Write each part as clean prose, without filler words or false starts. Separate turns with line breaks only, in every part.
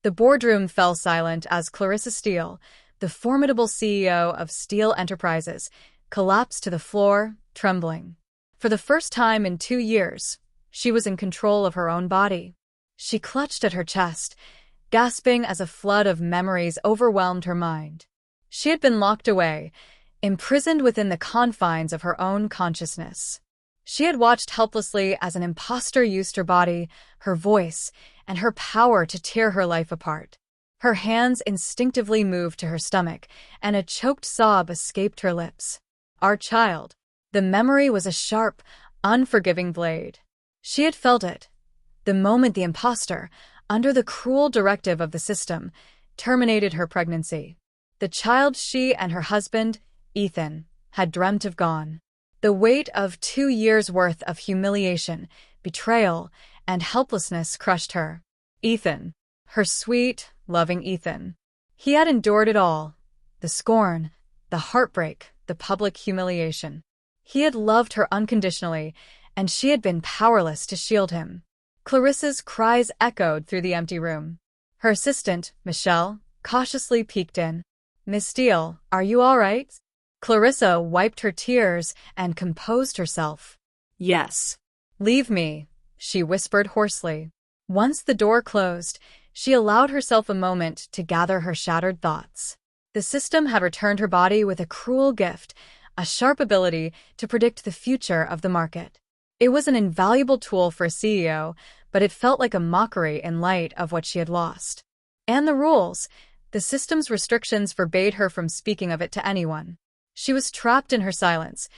The boardroom fell silent as Clarissa Steele, the formidable CEO of Steele Enterprises, collapsed to the floor, trembling. For the first time in 2 years, she was in control of her own body. She clutched at her chest, gasping as a flood of memories overwhelmed her mind. She had been locked away, imprisoned within the confines of her own consciousness. She had watched helplessly as an imposter used her body, her voice, and her power to tear her life apart. Her hands instinctively moved to her stomach, and a choked sob escaped her lips. Our child. The memory was a sharp, unforgiving blade. She had felt it. The moment the imposter, under the cruel directive of the system, terminated her pregnancy. The child she and her husband, Ethan, had dreamt of gone. The weight of 2 years' worth of humiliation, betrayal, and helplessness crushed her. Ethan. Her sweet, loving Ethan. He had endured it all. The scorn, the heartbreak, the public humiliation. He had loved her unconditionally, and she had been powerless to shield him. Clarissa's cries echoed through the empty room. Her assistant, Michelle, cautiously peeked in. "Miss Steele, are you all right?" Clarissa wiped her tears and composed herself.
"Yes."
"Leave me," she whispered hoarsely. Once the door closed, she allowed herself a moment to gather her shattered thoughts. The system had returned her body with a cruel gift, a sharp ability to predict the future of the market. It was an invaluable tool for a CEO, but it felt like a mockery in light of what she had lost. And the rules. The system's restrictions forbade her from speaking of it to anyone. She was trapped in her silence,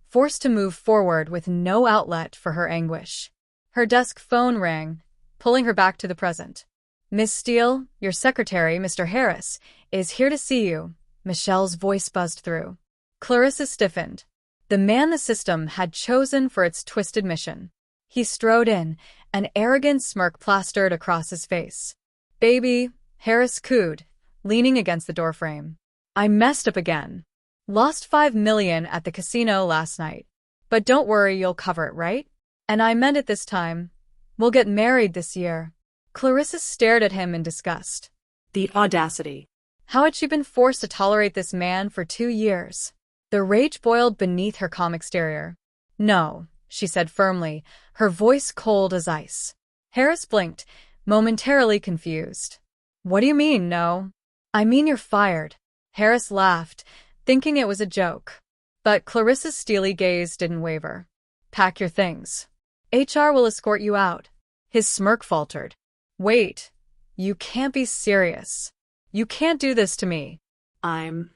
forced to move forward with no outlet for her anguish. Her desk phone rang, pulling her back to the present. "Miss Steele, your secretary, Mr. Harris, is here to see you," Michelle's voice buzzed through. Clarissa stiffened. The man the system had chosen for its twisted mission. He strode in, an arrogant smirk plastered across his face. "Baby," Harris cooed, leaning against the doorframe. "I messed up again. Lost $5 million at the casino last night. But don't worry, you'll cover it, right? And I meant it this time. We'll get married this year." Clarissa stared at him in disgust.
The audacity.
How had she been forced to tolerate this man for 2 years? The rage boiled beneath her calm exterior. "No," she said firmly, her voice cold as ice. Harris blinked, momentarily confused. "What do you mean, no?" "I mean you're fired." Harris laughed, thinking it was a joke. But Clarissa's steely gaze didn't waver. "Pack your things. HR will escort you out." His smirk faltered. "Wait. You can't be serious. You can't do this to me."
"I'm..."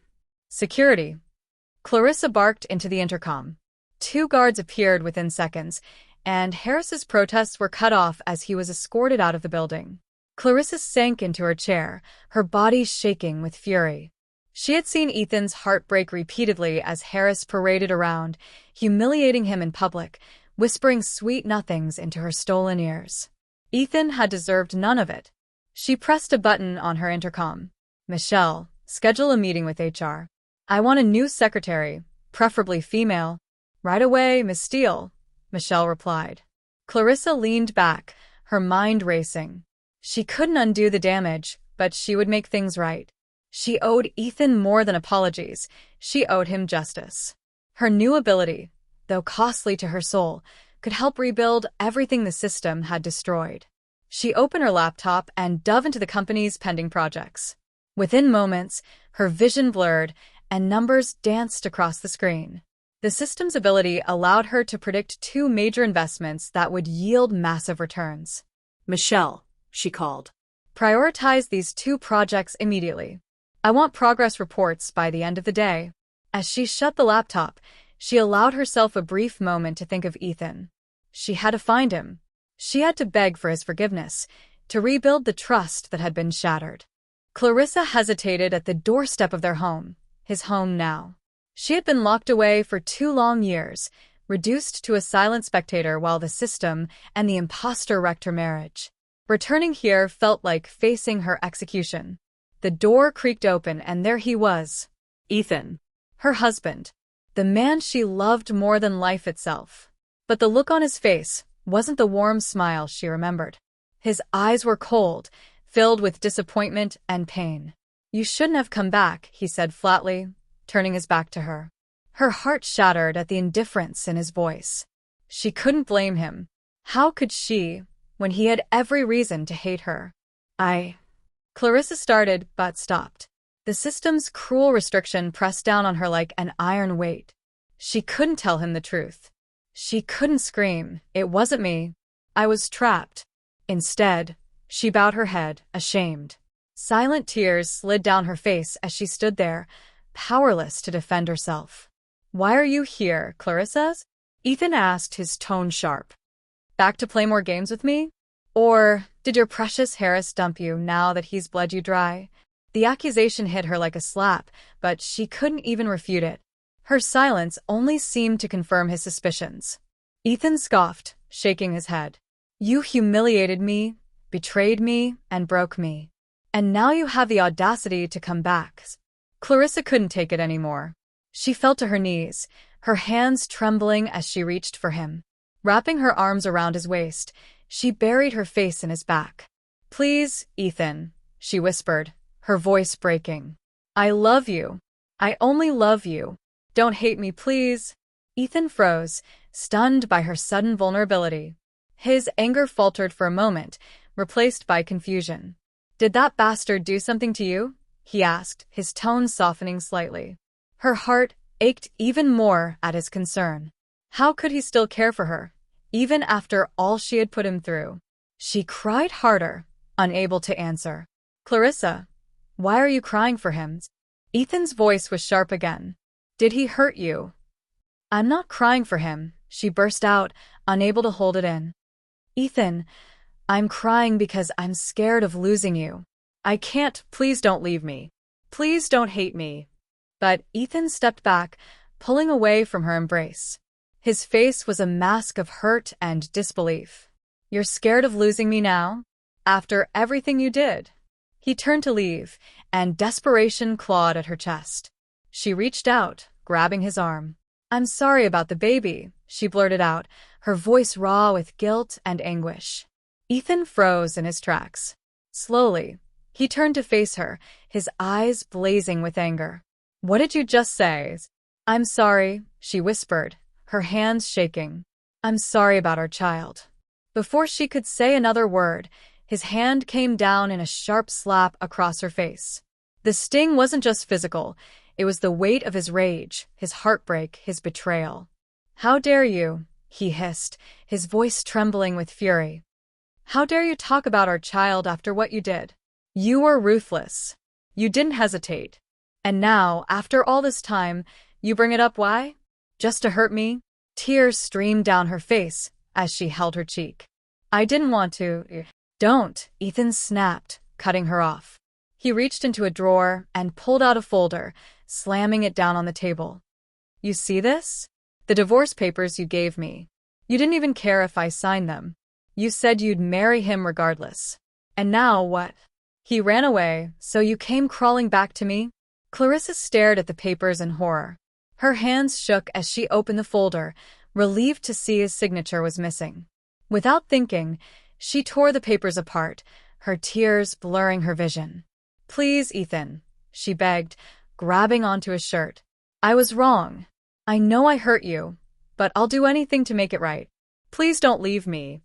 "Security." Clarissa barked into the intercom. 2 guards appeared within seconds, and Harris's protests were cut off as he was escorted out of the building. Clarissa sank into her chair, her body shaking with fury. She had seen Ethan's heart break repeatedly as Harris paraded around, humiliating him in public, whispering sweet nothings into her stolen ears. Ethan had deserved none of it. She pressed a button on her intercom. "Michelle, schedule a meeting with HR. I want a new secretary, preferably female." "Right away, Miss Steele," Michelle replied. Clarissa leaned back, her mind racing. She couldn't undo the damage, but she would make things right. She owed Ethan more than apologies. She owed him justice. Her new ability, though costly to her soul, could help rebuild everything the system had destroyed. She opened her laptop and dove into the company's pending projects. Within moments, her vision blurred, and numbers danced across the screen. The system's ability allowed her to predict 2 major investments that would yield massive returns.
"Michelle," she called.
"Prioritize these 2 projects immediately. I want progress reports by the end of the day." As she shut the laptop, she allowed herself a brief moment to think of Ethan. She had to find him. She had to beg for his forgiveness, to rebuild the trust that had been shattered. Clarissa hesitated at the doorstep of their home, his home now. She had been locked away for 2 long years, reduced to a silent spectator while the system and the imposter wrecked her marriage. Returning here felt like facing her execution. The door creaked open and there he was. Ethan. Her husband. The man she loved more than life itself. But the look on his face wasn't the warm smile she remembered. His eyes were cold, filled with disappointment and pain. "You shouldn't have come back," he said flatly, turning his back to her. Her heart shattered at the indifference in his voice. She couldn't blame him. How could she, when he had every reason to hate her? Clarissa started, but stopped. The system's cruel restriction pressed down on her like an iron weight. She couldn't tell him the truth. She couldn't scream, "It wasn't me. I was trapped." Instead, she bowed her head, ashamed. Silent tears slid down her face as she stood there, powerless to defend herself. "Why are you here, Clarissa?" Ethan asked, his tone sharp. "Back to play more games with me? Or did your precious Harris dump you now that he's bled you dry?" The accusation hit her like a slap, but she couldn't even refute it. Her silence only seemed to confirm his suspicions. Ethan scoffed, shaking his head. "You humiliated me, betrayed me, and broke me. And now you have the audacity to come back." Clarissa couldn't take it anymore. She fell to her knees, her hands trembling as she reached for him. Wrapping her arms around his waist, she buried her face in his back. "Please, Ethan," she whispered, her voice breaking. "I love you. I only love you. Don't hate me, please." Ethan froze, stunned by her sudden vulnerability. His anger faltered for a moment, replaced by confusion. "Did that bastard do something to you?" he asked, his tone softening slightly. Her heart ached even more at his concern. How could he still care for her, even after all she had put him through? She cried harder, unable to answer. "Clarissa, why are you crying for him?" Ethan's voice was sharp again. "Did he hurt you?" "I'm not crying for him," she burst out, unable to hold it in. "Ethan, I'm crying because I'm scared of losing you. I can't, please don't leave me. Please don't hate me." But Ethan stepped back, pulling away from her embrace. His face was a mask of hurt and disbelief. "You're scared of losing me now? After everything you did?" He turned to leave, and desperation clawed at her chest. She reached out, grabbing his arm. "I'm sorry about the baby," she blurted out, her voice raw with guilt and anguish. Ethan froze in his tracks. Slowly, he turned to face her, his eyes blazing with anger. "What did you just say?" "I'm sorry," she whispered, her hands shaking. "I'm sorry about our child." Before she could say another word, his hand came down in a sharp slap across her face. The sting wasn't just physical, it was the weight of his rage, his heartbreak, his betrayal. "How dare you?" he hissed, his voice trembling with fury. "How dare you talk about our child after what you did? You were ruthless. You didn't hesitate. And now, after all this time, you bring it up why? Just to hurt me?" Tears streamed down her face as she held her cheek. "I didn't want to." "Don't," Ethan snapped, cutting her off. He reached into a drawer and pulled out a folder, slamming it down on the table. "You see this? The divorce papers you gave me. You didn't even care if I signed them. You said you'd marry him regardless. And now what? He ran away, so you came crawling back to me?" Clarissa stared at the papers in horror. Her hands shook as she opened the folder, relieved to see his signature was missing. Without thinking, she tore the papers apart, her tears blurring her vision. "Please, Ethan," she begged, grabbing onto his shirt. "I was wrong. I know I hurt you, but I'll do anything to make it right. Please don't leave me."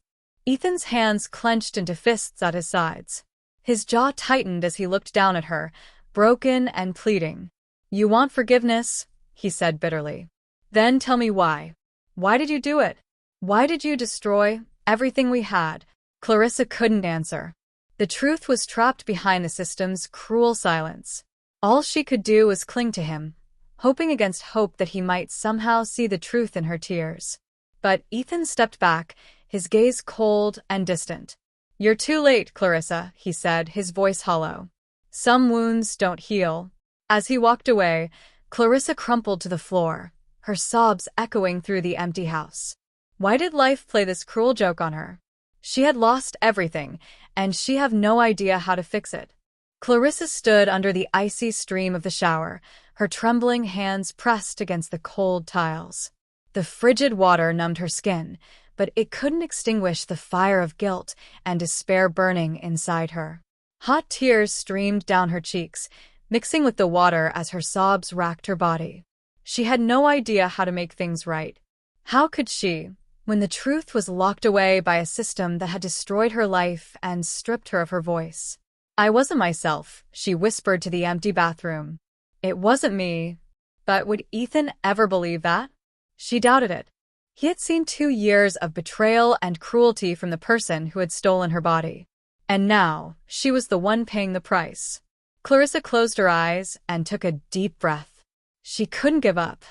Ethan's hands clenched into fists at his sides. His jaw tightened as he looked down at her, broken and pleading. "You want forgiveness?" he said bitterly. "Then tell me why. Why did you do it? Why did you destroy everything we had?" Clarissa couldn't answer. The truth was trapped behind the system's cruel silence. All she could do was cling to him, hoping against hope that he might somehow see the truth in her tears. But Ethan stepped back, his gaze cold and distant. "You're too late, Clarissa," he said, his voice hollow. "Some wounds don't heal." As he walked away, Clarissa crumpled to the floor, her sobs echoing through the empty house. Why did life play this cruel joke on her? She had lost everything, and she had no idea how to fix it. Clarissa stood under the icy stream of the shower, her trembling hands pressed against the cold tiles. The frigid water numbed her skin, but it couldn't extinguish the fire of guilt and despair burning inside her. Hot tears streamed down her cheeks, mixing with the water as her sobs racked her body. She had no idea how to make things right. How could she, when the truth was locked away by a system that had destroyed her life and stripped her of her voice? I wasn't myself, she whispered to the empty bathroom. It wasn't me. But would Ethan ever believe that? She doubted it. He had seen 2 years of betrayal and cruelty from the person who had stolen her body. And now, she was the one paying the price. Clarissa closed her eyes and took a deep breath. She couldn't give up.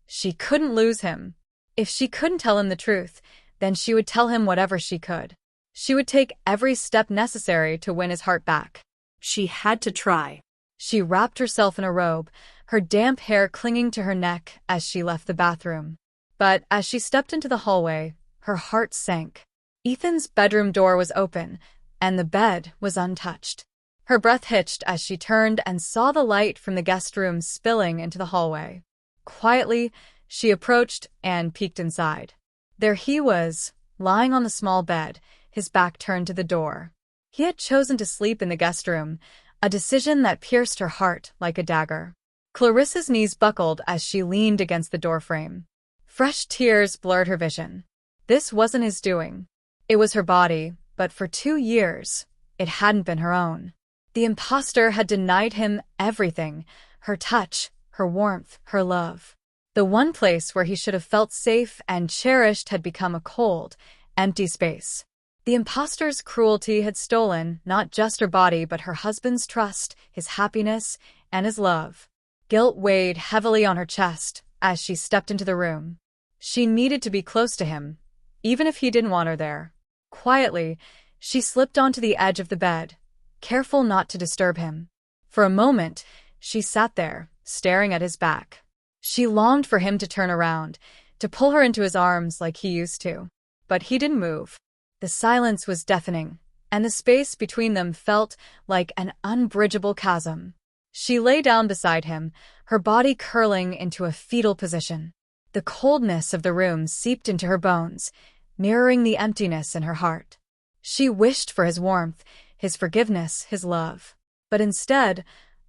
She couldn't lose him. If she couldn't tell him the truth, then she would tell him whatever she could. She would take every step necessary to win his heart back.
She had to try.
She wrapped herself in a robe, her damp hair clinging to her neck as she left the bathroom. But as she stepped into the hallway, her heart sank. Ethan's bedroom door was open, and the bed was untouched. Her breath hitched as she turned and saw the light from the guest room spilling into the hallway. Quietly, she approached and peeked inside. There he was, lying on the small bed, his back turned to the door. He had chosen to sleep in the guest room, a decision that pierced her heart like a dagger. Clarissa's knees buckled as she leaned against the doorframe. Fresh tears blurred her vision. This wasn't his doing. It was her body, but for 2 years, it hadn't been her own. The imposter had denied him everything, her touch, her warmth, her love. The one place where he should have felt safe and cherished had become a cold, empty space. The imposter's cruelty had stolen not just her body but her husband's trust, his happiness, and his love. Guilt weighed heavily on her chest as she stepped into the room. She needed to be close to him, even if he didn't want her there. Quietly, she slipped onto the edge of the bed, careful not to disturb him. For a moment, she sat there, staring at his back. She longed for him to turn around, to pull her into his arms like he used to. But he didn't move. The silence was deafening, and the space between them felt like an unbridgeable chasm. She lay down beside him, her body curling into a fetal position. The coldness of the room seeped into her bones, mirroring the emptiness in her heart. She wished for his warmth, his forgiveness, his love. But instead,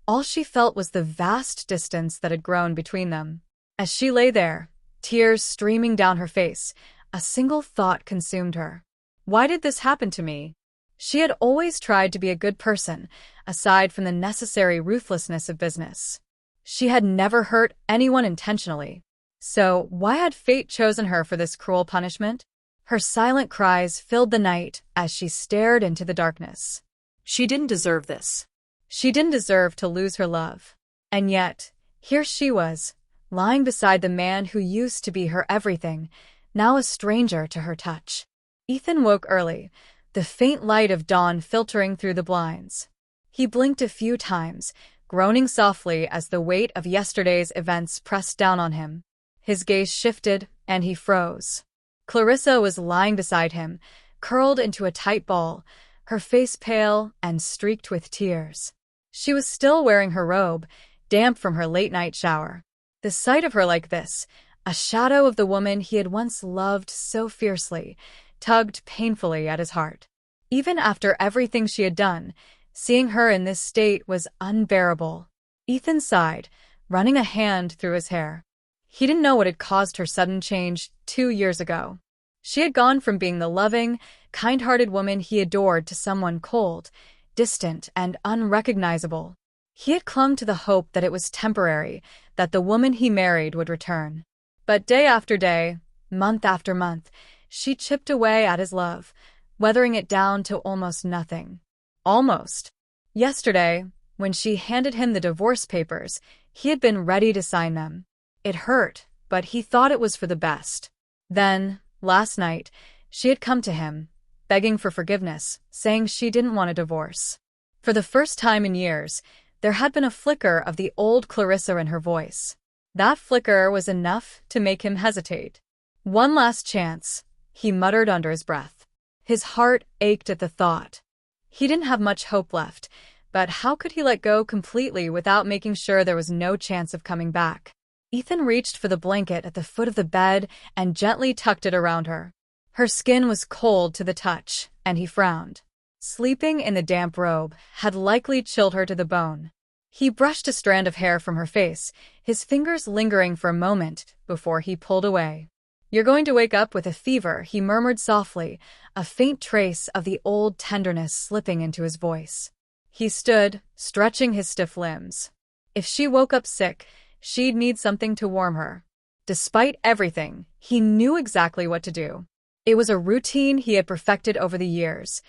all she felt was the vast distance that had grown between them. As she lay there, tears streaming down her face, a single thought consumed her. Why did this happen to me? She had always tried to be a good person, aside from the necessary ruthlessness of business. She had never hurt anyone intentionally. So why had fate chosen her for this cruel punishment? Her silent cries filled the night as she stared into the darkness.
She didn't deserve this.
She didn't deserve to lose her love. And yet, here she was, lying beside the man who used to be her everything, now a stranger to her touch. Ethan woke early, the faint light of dawn filtering through the blinds. He blinked a few times, groaning softly as the weight of yesterday's events pressed down on him. His gaze shifted, and he froze. Clarissa was lying beside him, curled into a tight ball, her face pale and streaked with tears. She was still wearing her robe, damp from her late-night shower. The sight of her like this, a shadow of the woman he had once loved so fiercely, tugged painfully at his heart. Even after everything she had done, seeing her in this state was unbearable. Ethan sighed, running a hand through his hair. He didn't know what had caused her sudden change 2 years ago. She had gone from being the loving, kind-hearted woman he adored to someone cold, distant, and unrecognizable. He had clung to the hope that it was temporary, that the woman he married would return. But day after day, month after month, she chipped away at his love, weathering it down to almost nothing. Almost. Yesterday, when she handed him the divorce papers, he had been ready to sign them. It hurt, but he thought it was for the best. Then, last night, she had come to him, begging for forgiveness, saying she didn't want a divorce. For the first time in years, there had been a flicker of the old Clarissa in her voice. That flicker was enough to make him hesitate. One last chance, he muttered under his breath. His heart ached at the thought. He didn't have much hope left, but how could he let go completely without making sure there was no chance of coming back? Ethan reached for the blanket at the foot of the bed and gently tucked it around her. Her skin was cold to the touch, and he frowned. Sleeping in the damp robe had likely chilled her to the bone. He brushed a strand of hair from her face, his fingers lingering for a moment before he pulled away. "You're going to wake up with a fever," he murmured softly, a faint trace of the old tenderness slipping into his voice. He stood, stretching his stiff limbs. If she woke up sick, she'd need something to warm her. Despite everything, he knew exactly what to do. It was a routine he had perfected over the years,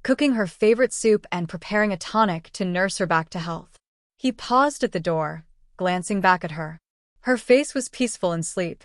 cooking her favorite soup and preparing a tonic to nurse her back to health. He paused at the door, glancing back at her. Her face was peaceful in sleep,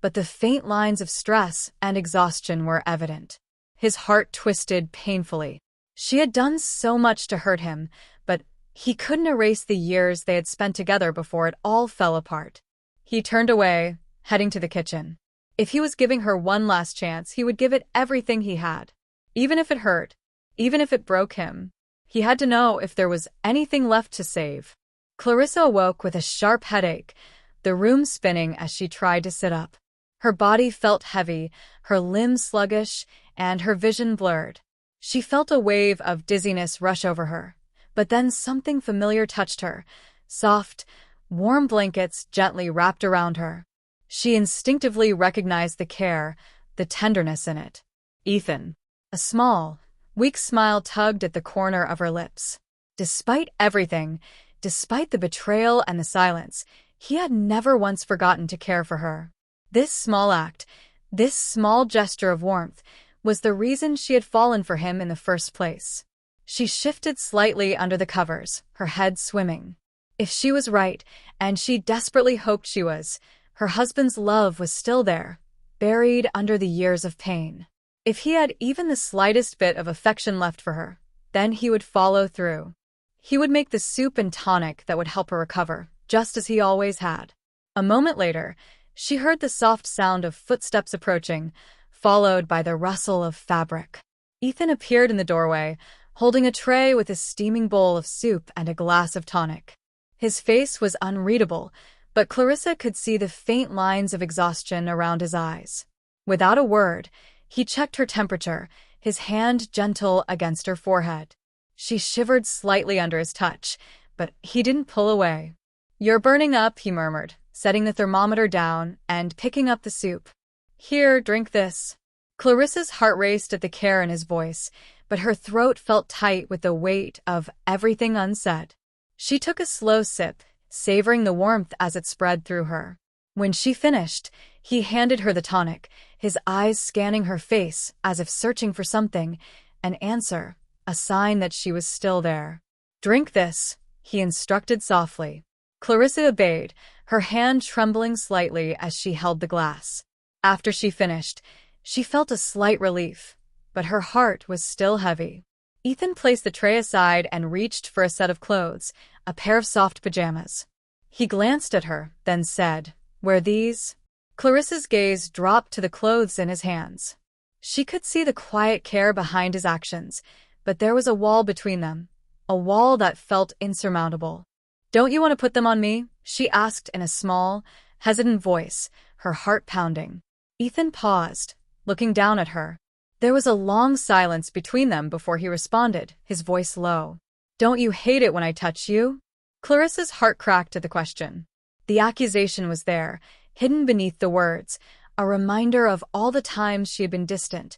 but the faint lines of stress and exhaustion were evident. His heart twisted painfully. She had done so much to hurt him, but he couldn't erase the years they had spent together before it all fell apart. He turned away, heading to the kitchen. If he was giving her one last chance, he would give it everything he had. Even if it hurt, even if it broke him, he had to know if there was anything left to save. Clarissa awoke with a sharp headache, the room spinning as she tried to sit up. Her body felt heavy, her limbs sluggish, and her vision blurred. She felt a wave of dizziness rush over her, but then something familiar touched her. Soft, warm blankets gently wrapped around her. She instinctively recognized the care, the tenderness in it. "Ethan." A small, weak smile tugged at the corner of her lips. Despite everything, despite the betrayal and the silence, he had never once forgotten to care for her. This small act, this small gesture of warmth, was the reason she had fallen for him in the first place. She shifted slightly under the covers, her head swimming. If she was right, and she desperately hoped she was, her husband's love was still there, buried under the years of pain. If he had even the slightest bit of affection left for her, then he would follow through. He would make the soup and tonic that would help her recover, just as he always had. A moment later, she heard the soft sound of footsteps approaching, followed by the rustle of fabric. Ethan appeared in the doorway, holding a tray with a steaming bowl of soup and a glass of tonic. His face was unreadable, but Clarissa could see the faint lines of exhaustion around his eyes. Without a word, he checked her temperature, his hand gentle against her forehead. She shivered slightly under his touch, but he didn't pull away. "You're burning up," he murmured, setting the thermometer down and picking up the soup. "Here, drink this." Clarissa's heart raced at the care in his voice, but her throat felt tight with the weight of everything unsaid. She took a slow sip, savoring the warmth as it spread through her. When she finished, he handed her the tonic, his eyes scanning her face as if searching for something, an answer, a sign that she was still there. "Drink this," he instructed softly. Clarissa obeyed, her hand trembling slightly as she held the glass. After she finished, she felt a slight relief, but her heart was still heavy. Ethan placed the tray aside and reached for a set of clothes, a pair of soft pajamas. He glanced at her, then said, "Wear these?" Clarissa's gaze dropped to the clothes in his hands. She could see the quiet care behind his actions, but there was a wall between them, a wall that felt insurmountable. "Don't you want to put them on me?" she asked in a small, hesitant voice, her heart pounding. Ethan paused, looking down at her. There was a long silence between them before he responded, his voice low. "Don't you hate it when I touch you?" Clarissa's heart cracked at the question. The accusation was there, hidden beneath the words, a reminder of all the times she had been distant,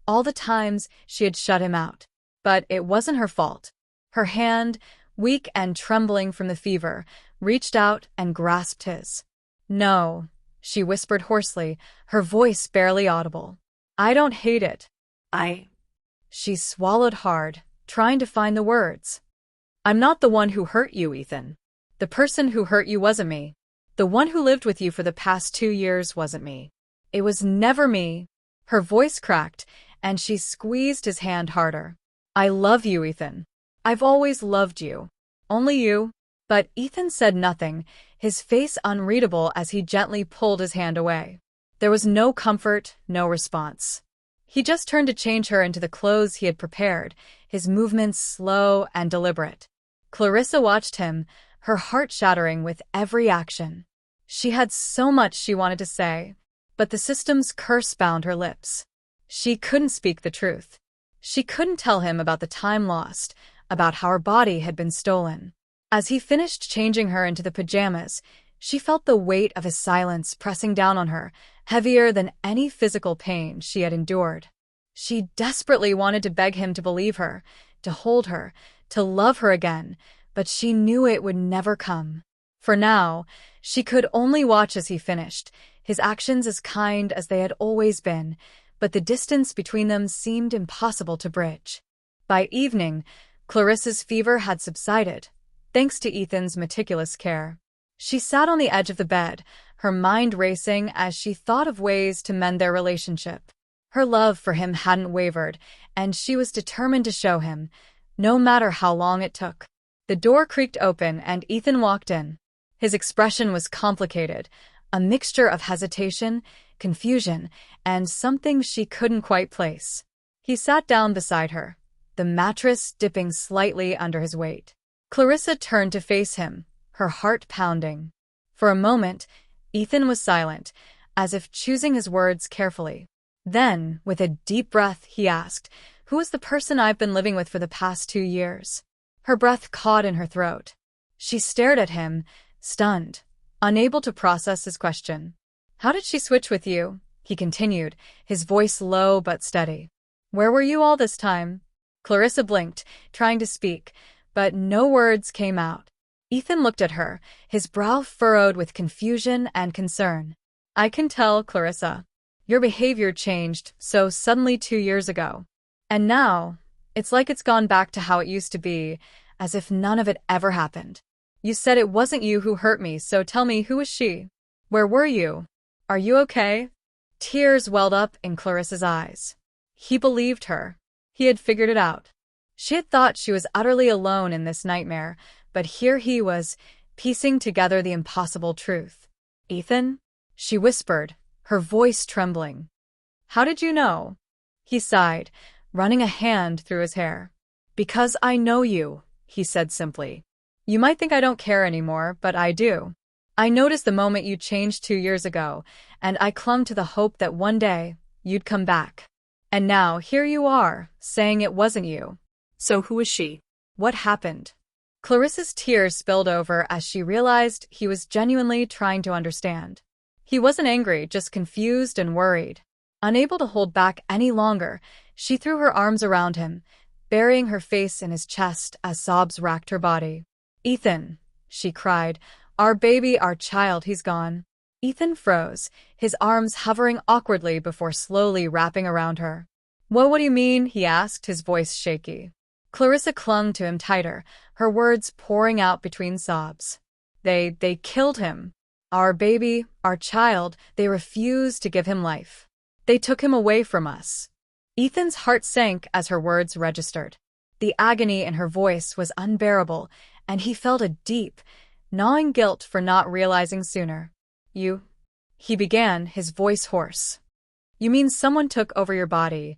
all the times she had shut him out. But it wasn't her fault. Her hand, weak and trembling from the fever, reached out and grasped his. "No," she whispered hoarsely, her voice barely audible. "I don't hate it." She swallowed hard, trying to find the words. "I'm not the one who hurt you, Ethan. The person who hurt you wasn't me. The one who lived with you for the past 2 years wasn't me. It was never me." Her voice cracked, and she squeezed his hand harder. "I love you, Ethan. I've always loved you. Only you." But Ethan said nothing, his face unreadable as he gently pulled his hand away. There was no comfort, no response. He just turned to change her into the clothes he had prepared, his movements slow and deliberate. Clarissa watched him, her heart shattering with every action. She had so much she wanted to say, but the system's curse bound her lips. She couldn't speak the truth. She couldn't tell him about the time lost, about how her body had been stolen. As he finished changing her into the pajamas, she felt the weight of his silence pressing down on her, heavier than any physical pain she had endured. She desperately wanted to beg him to believe her, to hold her, to love her again, but she knew it would never come. For now, she could only watch as he finished, his actions as kind as they had always been, but the distance between them seemed impossible to bridge. By evening, Clarissa's fever had subsided, thanks to Ethan's meticulous care. She sat on the edge of the bed, her mind racing as she thought of ways to mend their relationship. Her love for him hadn't wavered, and she was determined to show him, no matter how long it took. The door creaked open and Ethan walked in. His expression was complicated, a mixture of hesitation, confusion, and something she couldn't quite place. He sat down beside her, the mattress dipping slightly under his weight. Clarissa turned to face him, her heart pounding. For a moment, Ethan was silent, as if choosing his words carefully. Then, with a deep breath, he asked, "Who is the person I've been living with for the past 2 years?" Her breath caught in her throat. She stared at him, stunned, unable to process his question. "How did she switch with you?" he continued, his voice low but steady. "Where were you all this time?" Clarissa blinked, trying to speak, but no words came out. Ethan looked at her, his brow furrowed with confusion and concern. "I can tell, Clarissa. Your behavior changed so suddenly 2 years ago. And now, it's like it's gone back to how it used to be, as if none of it ever happened. You said it wasn't you who hurt me, so tell me, who was she? Where were you? Are you okay?" Tears welled up in Clarissa's eyes. He believed her. He had figured it out. She had thought she was utterly alone in this nightmare, but here he was, piecing together the impossible truth. "Ethan?" she whispered, her voice trembling. "How did you know?" He sighed, running a hand through his hair. "Because I know you," he said simply. "You might think I don't care anymore, but I do. I noticed the moment you changed 2 years ago, and I clung to the hope that one day you'd come back. And now here you are, saying it wasn't you."
So who is she?
What happened? Clarissa's tears spilled over as she realized he was genuinely trying to understand. He wasn't angry, just confused and worried. Unable to hold back any longer, she threw her arms around him, burying her face in his chest as sobs racked her body. "Ethan," she cried, "our baby, our child, he's gone." Ethan froze, his arms hovering awkwardly before slowly wrapping around her. What do you mean?" he asked, his voice shaky. Clarissa clung to him tighter, her words pouring out between sobs. They killed him. Our baby, our child, they refused to give him life. They took him away from us." Ethan's heart sank as her words registered. The agony in her voice was unbearable, and he felt a deep, gnawing guilt for not realizing sooner. "You," he began, his voice hoarse. "You mean someone took over your body?"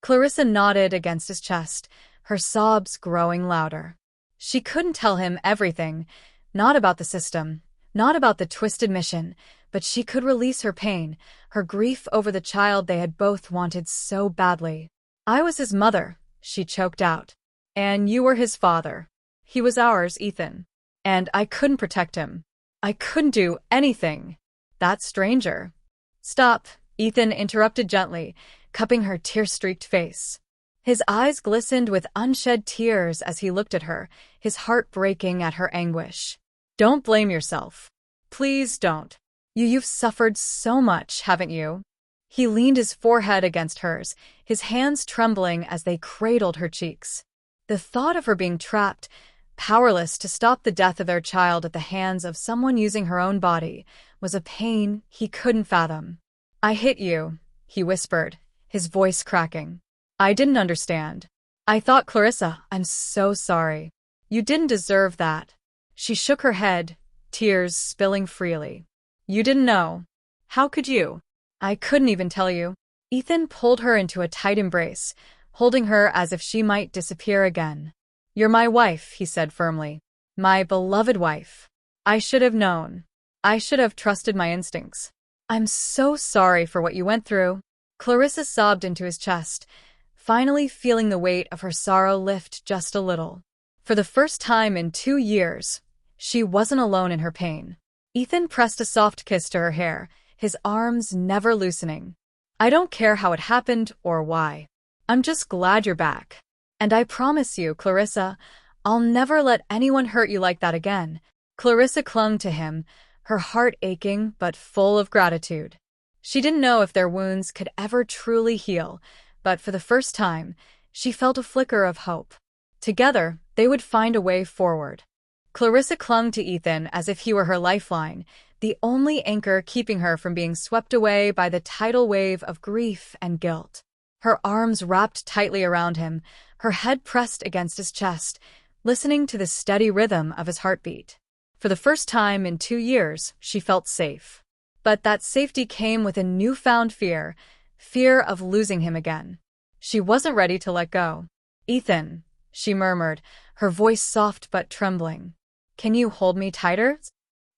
Clarissa nodded against his chest, her sobs growing louder. She couldn't tell him everything, not about the system, not about the twisted mission, but she could release her pain, her grief over the child they had both wanted so badly. "I was his mother," she choked out. "And you were his father. He was ours, Ethan. And I couldn't protect him. I couldn't do anything." "That stranger." "Stop," Ethan interrupted gently, cupping her tear-streaked face. His eyes glistened with unshed tears as he looked at her, his heart breaking at her anguish. "Don't blame yourself. Please don't. You've suffered so much, haven't you?" He leaned his forehead against hers, his hands trembling as they cradled her cheeks. The thought of her being trapped, powerless to stop the death of their child at the hands of someone using her own body, was a pain he couldn't fathom. "I hit you," he whispered, his voice cracking. "I didn't understand. I thought, Clarissa, I'm so sorry. You didn't deserve that." She shook her head, tears spilling freely. "You didn't know. How could you? I couldn't even tell you." Ethan pulled her into a tight embrace, holding her as if she might disappear again. "You're my wife," he said firmly. "My beloved wife. I should have known. I should have trusted my instincts. I'm so sorry for what you went through." Clarissa sobbed into his chest, finally feeling the weight of her sorrow lift just a little. For the first time in 2 years, she wasn't alone in her pain. Ethan pressed a soft kiss to her hair, his arms never loosening. "I don't care how it happened or why. I'm just glad you're back. And I promise you, Clarissa, I'll never let anyone hurt you like that again." Clarissa clung to him, her heart aching but full of gratitude. She didn't know if their wounds could ever truly heal, but for the first time, she felt a flicker of hope. Together, they would find a way forward. Clarissa clung to Ethan as if he were her lifeline, the only anchor keeping her from being swept away by the tidal wave of grief and guilt. Her arms wrapped tightly around him, her head pressed against his chest, listening to the steady rhythm of his heartbeat. For the first time in 2 years, she felt safe. But that safety came with a newfound fear, fear of losing him again. She wasn't ready to let go. "Ethan," she murmured, her voice soft but trembling. "Can you hold me tighter?"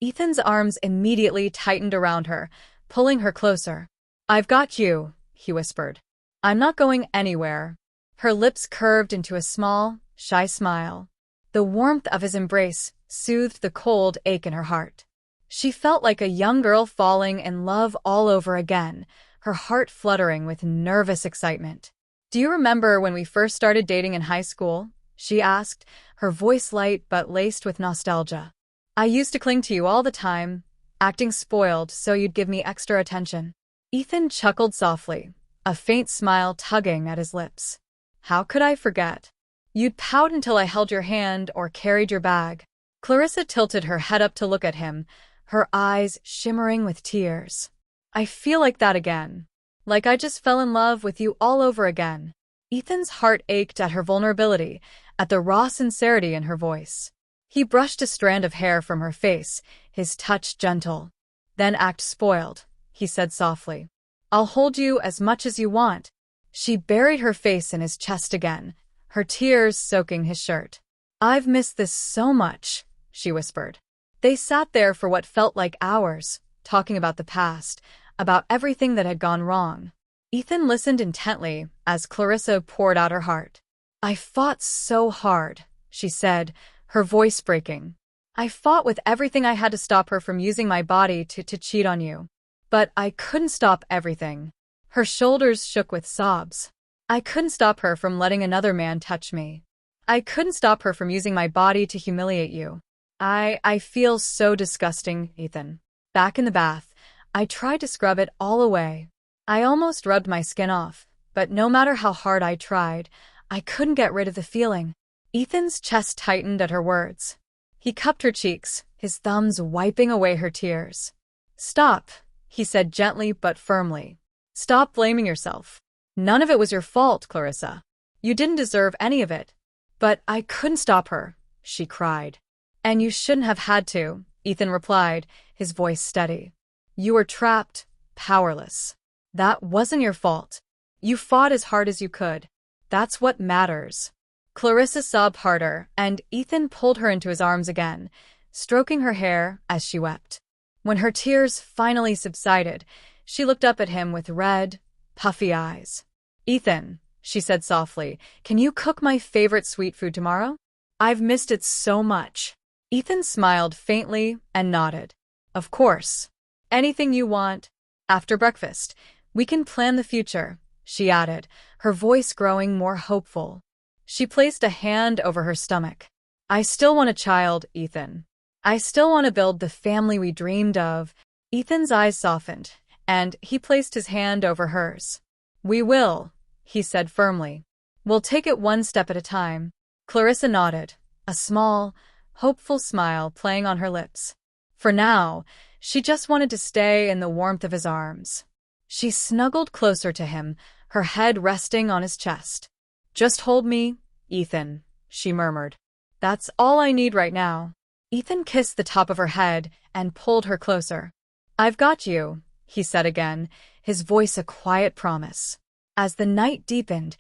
Ethan's arms immediately tightened around her, pulling her closer. "I've got you," he whispered. "I'm not going anywhere." Her lips curved into a small, shy smile. The warmth of his embrace soothed the cold ache in her heart. She felt like a young girl falling in love all over again, her heart fluttering with nervous excitement. "Do you remember when we first started dating in high school?" she asked, her voice light but laced with nostalgia. "I used to cling to you all the time, acting spoiled so you'd give me extra attention." Ethan chuckled softly, a faint smile tugging at his lips. "How could I forget? You'd pout until I held your hand or carried your bag." Clarissa tilted her head up to look at him, her eyes shimmering with tears. "I feel like that again. Like I just fell in love with you all over again." Ethan's heart ached at her vulnerability, at the raw sincerity in her voice. He brushed a strand of hair from her face, his touch gentle. "Then act spoiled," he said softly. "I'll hold you as much as you want." She buried her face in his chest again, her tears soaking his shirt. "I've missed this so much," she whispered. They sat there for what felt like hours, talking about the past, about everything that had gone wrong. Ethan listened intently as Clarissa poured out her heart. "I fought so hard," she said, her voice breaking. "I fought with everything I had to stop her from using my body to cheat on you. But I couldn't stop everything." Her shoulders shook with sobs. "I couldn't stop her from letting another man touch me. I couldn't stop her from using my body to humiliate you. I feel so disgusting, Ethan." Back in the bath, I tried to scrub it all away. I almost rubbed my skin off, but no matter how hard I tried, I couldn't get rid of the feeling. Ethan's chest tightened at her words. He cupped her cheeks, his thumbs wiping away her tears. "Stop," he said gently but firmly. "Stop blaming yourself. None of it was your fault, Clarissa. You didn't deserve any of it." "But I couldn't stop her," she cried. "And you shouldn't have had to," Ethan replied, his voice steady. "You were trapped, powerless. That wasn't your fault. You fought as hard as you could. That's what matters." Clarissa sobbed harder, and Ethan pulled her into his arms again, stroking her hair as she wept. When her tears finally subsided, she looked up at him with red, puffy eyes. "Ethan," she said softly, "can you cook my favorite sweet food tomorrow? I've missed it so much." Ethan smiled faintly and nodded. "Of course. Anything you want. After breakfast, we can plan the future," she added, her voice growing more hopeful. She placed a hand over her stomach. "I still want a child, Ethan. I still want to build the family we dreamed of." Ethan's eyes softened, and he placed his hand over hers. "We will," he said firmly. "We'll take it one step at a time." Clarissa nodded, a small, hopeful smile playing on her lips. For now, she just wanted to stay in the warmth of his arms. She snuggled closer to him, her head resting on his chest. "Just hold me, Ethan," she murmured. "That's all I need right now." Ethan kissed the top of her head and pulled her closer. "I've got you," he said again, his voice a quiet promise. As the night deepened,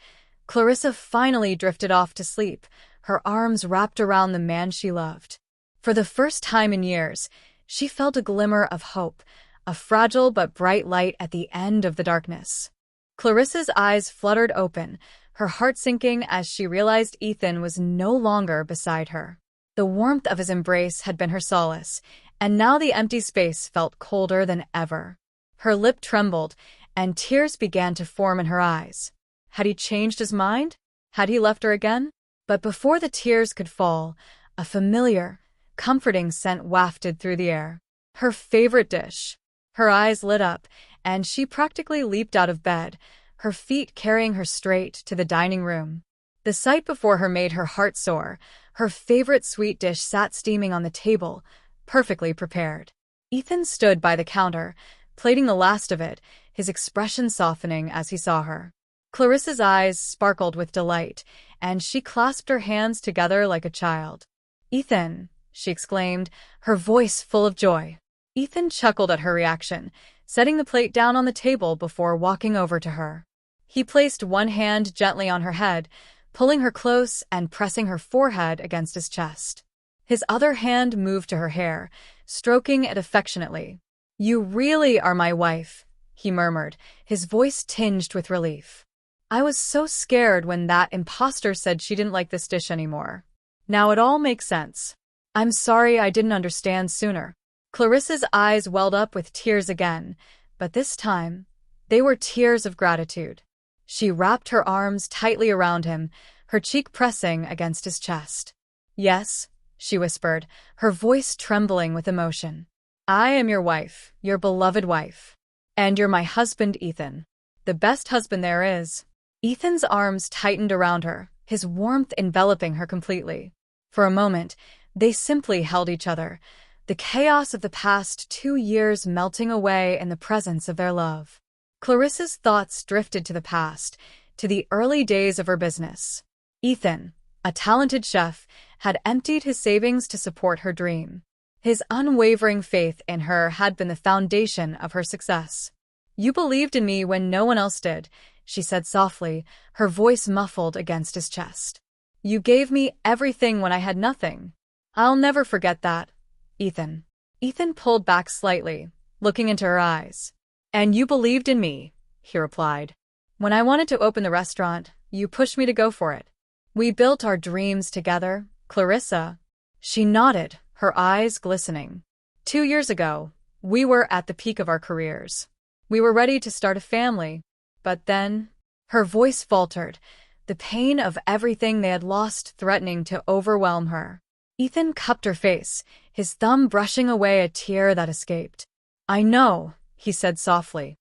Clarissa finally drifted off to sleep, her arms wrapped around the man she loved. For the first time in years, she felt a glimmer of hope, a fragile but bright light at the end of the darkness. Clarissa's eyes fluttered open, her heart sinking as she realized Ethan was no longer beside her. The warmth of his embrace had been her solace, and now the empty space felt colder than ever. Her lip trembled, and tears began to form in her eyes. Had he changed his mind? Had he left her again? But before the tears could fall, a familiar, comforting scent wafted through the air. Her favorite dish. Her eyes lit up, and she practically leaped out of bed, her feet carrying her straight to the dining room. The sight before her made her heart soar. Her favorite sweet dish sat steaming on the table, perfectly prepared. Ethan stood by the counter, plating the last of it, his expression softening as he saw her. Clarissa's eyes sparkled with delight, and she clasped her hands together like a child. "Ethan," she exclaimed, her voice full of joy. Ethan chuckled at her reaction, setting the plate down on the table before walking over to her. He placed one hand gently on her head, pulling her close and pressing her forehead against his chest. His other hand moved to her hair, stroking it affectionately. "You really are my wife," he murmured, his voice tinged with relief. "I was so scared when that imposter said she didn't like this dish anymore. Now it all makes sense. I'm sorry I didn't understand sooner." Clarissa's eyes welled up with tears again, but this time, they were tears of gratitude. She wrapped her arms tightly around him, her cheek pressing against his chest. "Yes," she whispered, her voice trembling with emotion. "I am your wife, your beloved wife. And you're my husband, Ethan. The best husband there is." Ethan's arms tightened around her, his warmth enveloping her completely. For a moment, they simply held each other, the chaos of the past 2 years melting away in the presence of their love. Clarissa's thoughts drifted to the past, to the early days of her business. Ethan, a talented chef, had emptied his savings to support her dream. His unwavering faith in her had been the foundation of her success. "You believed in me when no one else did," she said softly, her voice muffled against his chest. "You gave me everything when I had nothing. I'll never forget that, Ethan." Ethan pulled back slightly, looking into her eyes. "And you believed in me," he replied. "When I wanted to open the restaurant, you pushed me to go for it. We built our dreams together, Clarissa." She nodded, her eyes glistening. 2 years ago, we were at the peak of our careers. We were ready to start a family. But then, her voice faltered, the pain of everything they had lost threatening to overwhelm her. Ethan cupped her face, his thumb brushing away a tear that escaped. "I know," he said softly.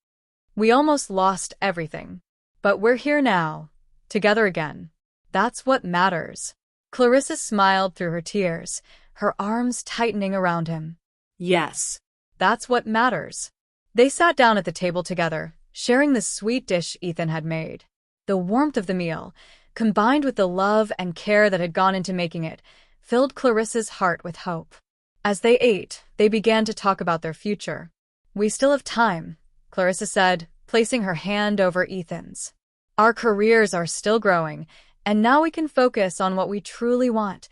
"We almost lost everything. But we're here now, together again. That's what matters." Clarissa smiled through her tears, her arms tightening around him.
Yes.
That's what matters. They sat down at the table together, sharing the sweet dish Ethan had made. The warmth of the meal, combined with the love and care that had gone into making it, filled Clarissa's heart with hope. As they ate, they began to talk about their future. "We still have time," Clarissa said, placing her hand over Ethan's. "Our careers are still growing, and now we can focus on what we truly want,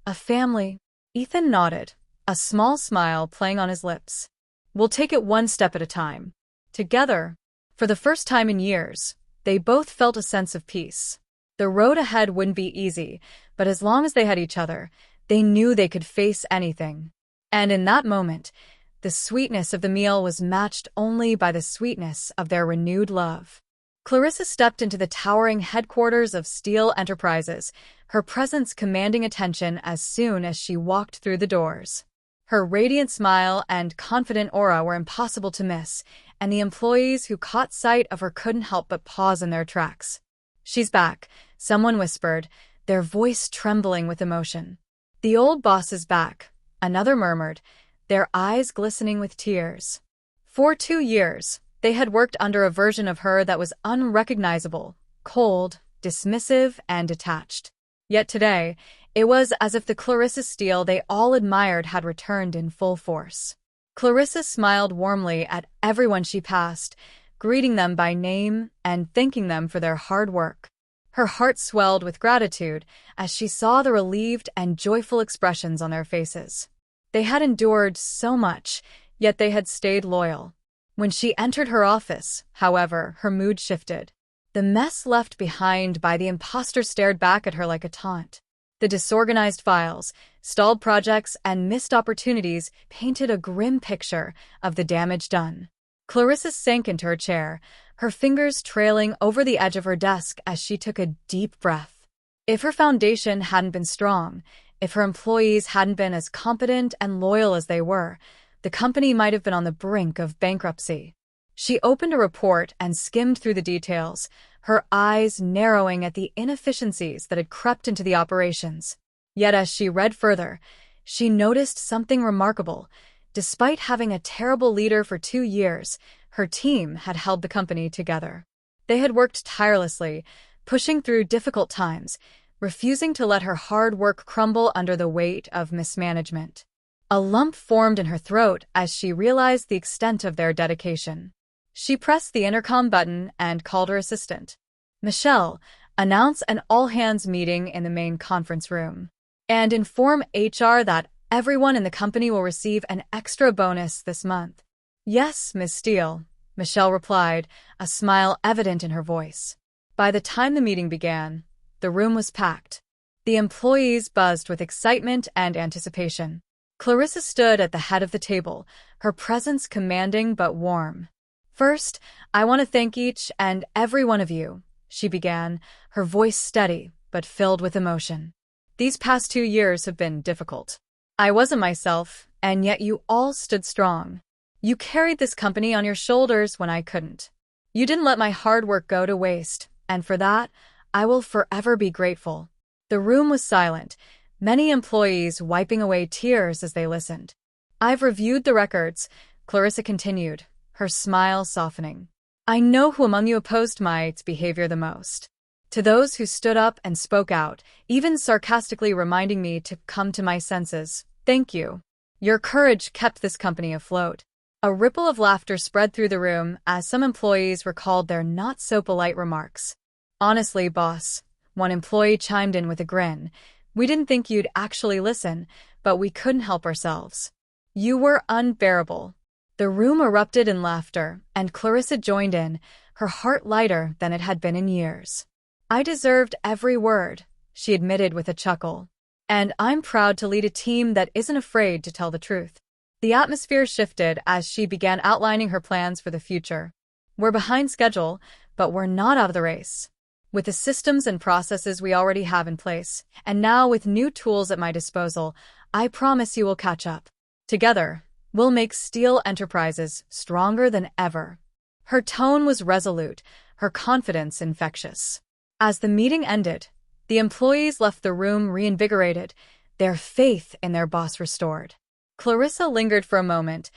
a family." Ethan nodded, a small smile playing on his lips. "We'll take it one step at a time. Together." For the first time in years, they both felt a sense of peace. The road ahead wouldn't be easy, but as long as they had each other, they knew they could face anything. And in that moment, the sweetness of the meal was matched only by the sweetness of their renewed love. Clarissa stepped into the towering headquarters of Steel Enterprises, her presence commanding attention as soon as she walked through the doors. Her radiant smile and confident aura were impossible to miss, and the employees who caught sight of her couldn't help but pause in their tracks. "She's back," someone whispered, their voice trembling with emotion. "The old boss is back," another murmured, their eyes glistening with tears. For 2 years, they had worked under a version of her that was unrecognizable, cold, dismissive, and detached. Yet today, it was as if the Clarissa Steele they all admired had returned in full force. Clarissa smiled warmly at everyone she passed, greeting them by name and thanking them for their hard work. Her heart swelled with gratitude as she saw the relieved and joyful expressions on their faces. They had endured so much, yet they had stayed loyal. When she entered her office, however, her mood shifted. The mess left behind by the imposter stared back at her like a taunt. The disorganized files, stalled projects, and missed opportunities painted a grim picture of the damage done. Clarissa sank into her chair, her fingers trailing over the edge of her desk as she took a deep breath. If her foundation hadn't been strong, if her employees hadn't been as competent and loyal as they were, the company might have been on the brink of bankruptcy. She opened a report and skimmed through the details, her eyes narrowing at the inefficiencies that had crept into the operations. Yet as she read further, she noticed something remarkable. Despite having a terrible leader for 2 years, her team had held the company together. They had worked tirelessly, pushing through difficult times, refusing to let her hard work crumble under the weight of mismanagement. A lump formed in her throat as she realized the extent of their dedication. She pressed the intercom button and called her assistant. "Michelle, announce an all-hands meeting in the main conference room. And inform HR that everyone in the company will receive an extra bonus this month." "Yes, Miss Steele," Michelle replied, a smile evident in her voice. By the time the meeting began, the room was packed. The employees buzzed with excitement and anticipation. Clarissa stood at the head of the table, her presence commanding but warm. "First, I want to thank each and every one of you," she began, her voice steady but filled with emotion. "These past 2 years have been difficult. I wasn't myself, and yet you all stood strong. You carried this company on your shoulders when I couldn't. You didn't let my hard work go to waste, and for that, I will forever be grateful." The room was silent, many employees wiping away tears as they listened. "I've reviewed the records," Clarissa continued, her smile softening. "I know who among you opposed my behavior the most. To those who stood up and spoke out, even sarcastically reminding me to come to my senses, thank you. Your courage kept this company afloat." A ripple of laughter spread through the room as some employees recalled their not-so-polite remarks. "Honestly, boss," one employee chimed in with a grin, "we didn't think you'd actually listen, but we couldn't help ourselves. You were unbearable." The room erupted in laughter, and Clarissa joined in, her heart lighter than it had been in years. "I deserved every word," she admitted with a chuckle. "And I'm proud to lead a team that isn't afraid to tell the truth." The atmosphere shifted as she began outlining her plans for the future. "We're behind schedule, but we're not out of the race. With the systems and processes we already have in place, and now with new tools at my disposal, I promise you will catch up. Together, we'll make Steele Enterprises stronger than ever." Her tone was resolute, her confidence infectious. As the meeting ended, the employees left the room reinvigorated, their faith in their boss restored. Clarissa lingered for a moment,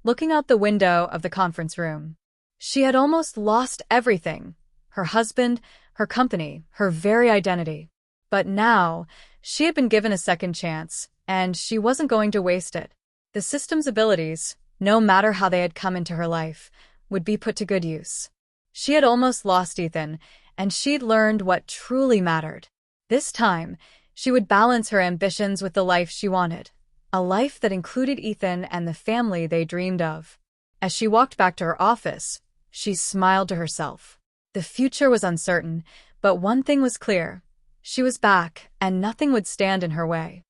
looking out the window of the conference room. She had almost lost everything: her husband, her company, her very identity. But now, she had been given a second chance, and she wasn't going to waste it. The system's abilities, no matter how they had come into her life, would be put to good use. She had almost lost Ethan, and she'd learned what truly mattered. This time, she would balance her ambitions with the life she wanted, a life that included Ethan and the family they dreamed of. As she walked back to her office, she smiled to herself. The future was uncertain, but one thing was clear: she was back, and nothing would stand in her way.